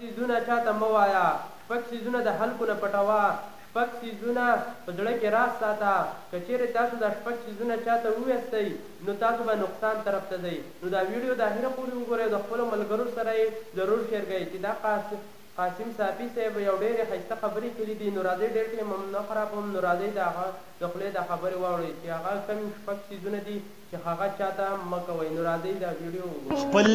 څیزونه چاته مه وایه، شپږ څیزونه د خلکو نه پټوه، شپږ څیزونه په زړه کې راز ساته. که چیرې تاسو دا شپږ څیزونه چاته وویستئ نو تاسو به نقصان طرف ته ځئ. نو دا ویډیو د اخره پورې وګورئ، د خپلو ملګرو سره یې ضرور شیر کړئ چې دا قاسم صافي صاحب یو ډېرې ښایسته خبرې کړي دي. نو راځئ ډېر ټایم هم نه خرابوم، نو راځئ د هغه د خولې دا خبرې واورئ چې هغه کوم شپږ څیزونه دي چې هغه چاته مه کوئ. نو راځئ دا ویډیو وګورئ. خپل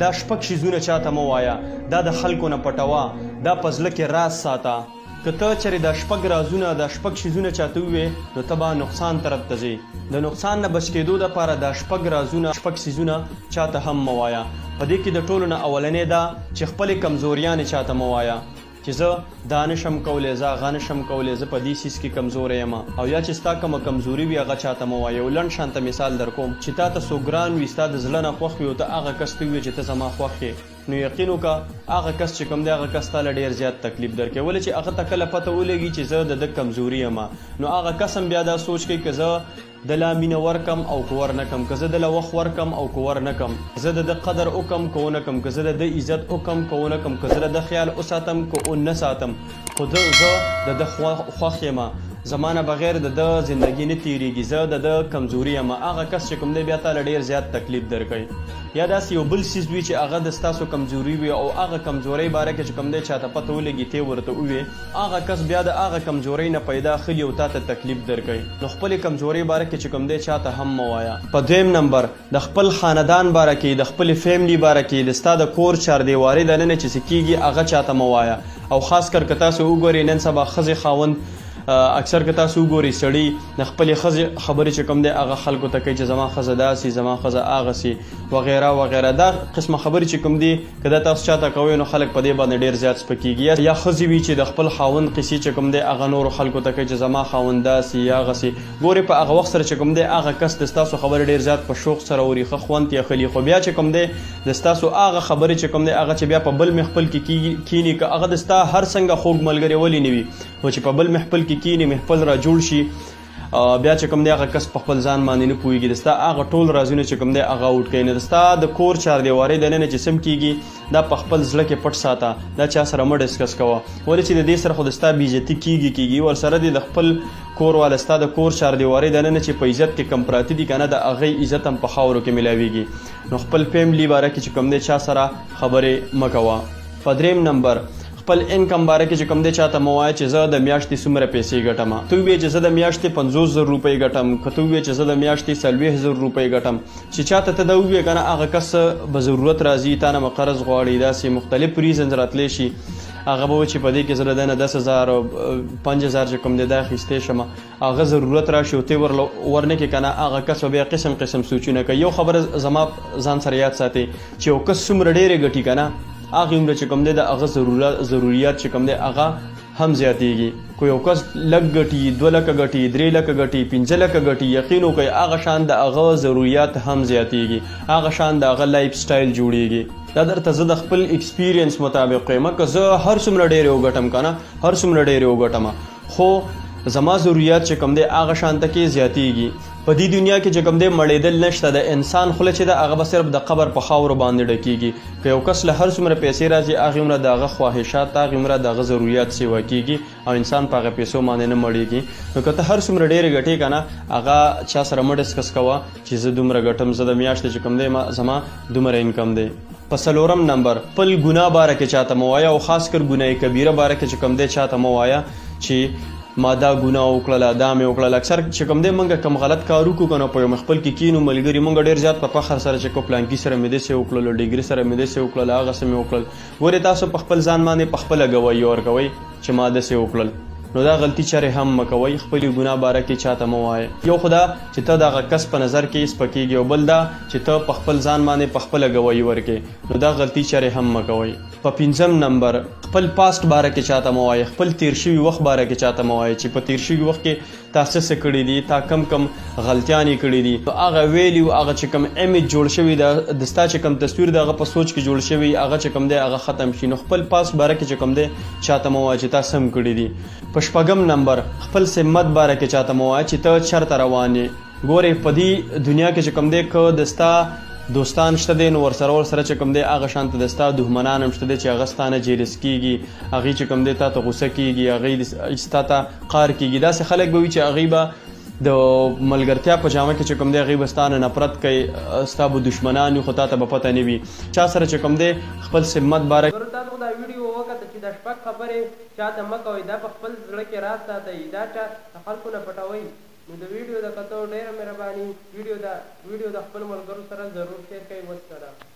دا شپږ څیزونه چاته مه وایه، دا د خلکو نه پټوه، دا په زړه کې راز ساته. که ته چېرې دا شپږ رازونه دا شپږ څیزونه چاته ووایې نو ته به نقصان طرف ته ځې. د نقصان نه بچ کېدو دپاره دا شپږ رازونه شپږ څیزونه چاته هم مه وایه. په دې کې د ټولو نه اولنۍ ده چې خپلې کمزوریانې چاته مه وایه چې زه دا نشم کولی، زه هغه نشم کولی، زه په دې څیز کې کمزوری یم. او یا چې ستا کومه کمزوري وي هغه چاته مه وایه. یو لنډ شانته مثال در کوم چې تا ته څوک ګران وي، ستا د زړه نه خوښ وي او ته هغه کس ته ووایې چې ته زما خوښ یې، نو یقین وکړه هغه کس چې کوم دی هغه کس تا له ډېر زیات تکلیف درکوي. ولې چې هغه ته کله پته ولګي چې زه د ده کمزوري یم، نو هغه کس هم بیا دا سوچ کوي که زه د لا مینه ورکم او که ورنه کم، که زه د له وخت ورکم او که ورنه کم، زه د ده قدر وکم که ونه کم، که زه د ده عزت وکم که ونه کم، که زه د ده خیال وساتم که ونه ساتم، خو زه د ده خوښ یم، زما نه بغیر د ده زندګي نه تېرېږي، زه د ده کمزوري یم. هغه کس چې کوم دی بیا تا له ډېر زیات تکلیف درکوي. یا داسې یو بل څیز وي چې هغه د ستاسو کمزوري وي او هغه کمزورۍ باره کې چې کوم دی چاته پته ولګي تی ورته ووایې، هغه کس بیا د هغه کمزورۍ نه پیدا خلي او تا ته تکلیف درکوي. نو خپلې کمزورۍ باره کې چې کوم دی چاته هم مه وایه. په دویم نمبر د خپل خاندان باره کې، د خپلې فیملی باره کې، د ستا د کور چاردیوارۍ دننه چې څه کېږي هغه چاته مه وایه. او خاص کر که تاسو وګورئ نن سبا ښځې خاوند اکثر که تاسو وګورئ سړي د خپلې ښځې خبرې چې کوم دی هغه خلکو ته کوي چې زما ښځه داسې، زما ښځه هغسې وغیره وغیره. دا قسمه خبرې چې کوم دي که دا تاسو چاته کوئ نو خلک په دې باندې ډېر زیات سپکېږي. یا ښځې وي چې د خپل خاوند قصې چې کوم دی هغه نورو خلکو ته کوي چې زما خاوند داسې یا هغسې. ګورئ په هغه وخت سره چې کوم دی هغه کس د ستاسو خبرې ډېر زیات په شوق سره اوري، ښه خوند یې اخلي. خو بیا چې کوم دی د ستاسو هغه خبرې چې کوم دی هغه چې بیا په بل محفل کې کینی، که هغه د ستا هر څنګه خوږ ملګری ولې نه وي، خو چې په بل محفل کې کینی، محفل را جوړ شي، بیا چې کوم دی هغه کس په خپل ځان باندې نه پوهېږي، د ستا هغه ټول رازونه چې کوم دی هغه اوټ کوي. نو د ستا د کور چاردیوارۍ دننه چې سم کېږي دا په خپل زړه کې پټ ساته، دا چا سره مه ډسکس کوه. ولې چې د دې سره خو د ستا بېعزتي کېږي ورسره دې د خپل کور والا ستا د کور چاردیوارۍ دننه چې په عزت کې کم پراته دي که نه، د هغې عزت هم په خاورو کې میلاویږي. نو خپل فیملی باره کې چې کوم دی چا سره خبرې مه کوه. په دریم نمبر خپل انکم باره کې چې کوم دی چاته مه وایه چې زه د میاشتې څومره پیسې ګټم. ته ووایې چې زه د میاشتې 50,000 روپۍ ګټم، که ته ووایې چې زه د میاشتې 40,000 روپۍ ګټم، چې چاته ته دا ووایې که نه هغه کس به ضرورت راځي تا نه به قرض غواړي، داسې مختلف ریزنز راتلی شي، هغه به و چې په دې کې زه د ده نه 10,000 او 5,000 چې کوم دی دا اخیستی شم، هغه ضرورت راشي او ته ورنه کې که نه هغه کس به بیا قسم قسم سوچونه کوي. یو خبره زما ځان سره یاد ساتئ چې یو کس څومره ډېرې ګټي که نه هغه عمره چې کوم دی د هغه ضروریات چې کوم دی هغه هم زیاتېږي. کو یو کس لږ ګټي، 2 لکه ګټي، 3 لکه ګټي، 5 لکه ګټي، یقین وکړئ هغه شان د هغه ضروریات هم زیاتېږي، هغه شان د هغه لایف سټایل جوړېږي. دا درته زه د خپل ایکسپیرینس مطابق وایم که زه هر څومره ډېرې وګټم که نه، هر څومره ډېرې وګټم، خو زما ضروریات چې کوم دی هغه شانته کې زیاتېږي. په دې دنیا کې چې کوم دی مړېدل نشته، د انسان خوله چې ده هغه به صرف د قبر په خاورو باندې ډکېږي. که یو کس له هر څومره پیسې راځي هغې عمره د هغه خواهشات، هغې عمره د هغه ضروریات سیوا کېږي او انسان په هغه پیسو باندې نه مړېږي. نو که ته هر څومره ډېرې ګټې که نه هغه چا سره مه ډسکس کوه چې زه دومره ګټم، زه د میاشتې چې کوم دی زما دومره انکم دی. په څلورم نمبر خپل ګناه باره کې چاته مه وایه او خاص کر ګناه کبیره باره کې چې کوم دی چاته مه وایه چې ما دا ګناه وکړله، دا مې وکړله. اکثر چې کوم دی موږ کوم غلط کار وکړو که نه په یو محفل کې کینو ملګري موږ ډېر زیات په فخر سره چې کو پلانکي سره مې داسې وکړل، ډیګري سره مې داسې وکړل، هغسې مې وکړل. ولې تاسو په خپل ځان باندې په خپله ګواهي ورکوئ چې ما داسې وکړل. نو دا غلطي چرې هم مه کوئ، خپلې ګناه باره کې چاته مه وایه. یو خو دا چې ته د هغه کس په نظر کې سپکېږي او بل دا چې ته په خپل ځان باندې په خپله ګواهي ورکړې، نو دا غلطي چرې هم مه کوئ. په پنځم نمبر خپل پاست باره کې چاته مه وایه، خپل تیر شوي وخت باره کې چاته مه وایه چې په تیر شوي وخت کې تا څه کړي دي، تا کم غلطیانې کړي دي. هغه ویلیو، هغه چې کوم امیج جوړ شوی د ستا چې کوم تصویر د هغه په سوچ کې جوړ شوی هغه چې کوم دی هغه ختم شي. نو خپل پاست باره کې چې کوم دی چاته مه وایه چې تا سم کړي دي. په شپږم نمبر خپل سمت باره کې چاته مه وایه چې ته چېرته روان یې. ګورې په دې دنیا کې چې کوم دی که د ستا دوستان شته دی نو ورسره چې کوم دی هغه شانته د ستا دښمنان هم شته دی چې هغه ستا نه جیلس کېږي هغوی چې کوم دی تا ته غوسه کېږي هغوی ستا ته قار کېږي داسې خلک به وي چې هغوی به د ملګرتیا په جامه کې چې کوم دی هغوی به ستا نه نفرت کوي ستا به دښمنان وي خو تا ته به پته نه وي چا سره چې کوم دی خپل سمت باره تا ته دا ویډیو وکړه چې دا شپږ خبرې چاته مه کوئ دا په خپل زړه کې راز ساتئ دا چا خلکو نه پټوئ نو د ویډیو د کتو ډېره مهرباني ویډیو د خپل ملګرو سره ضرور شیر کړئ. والسلام.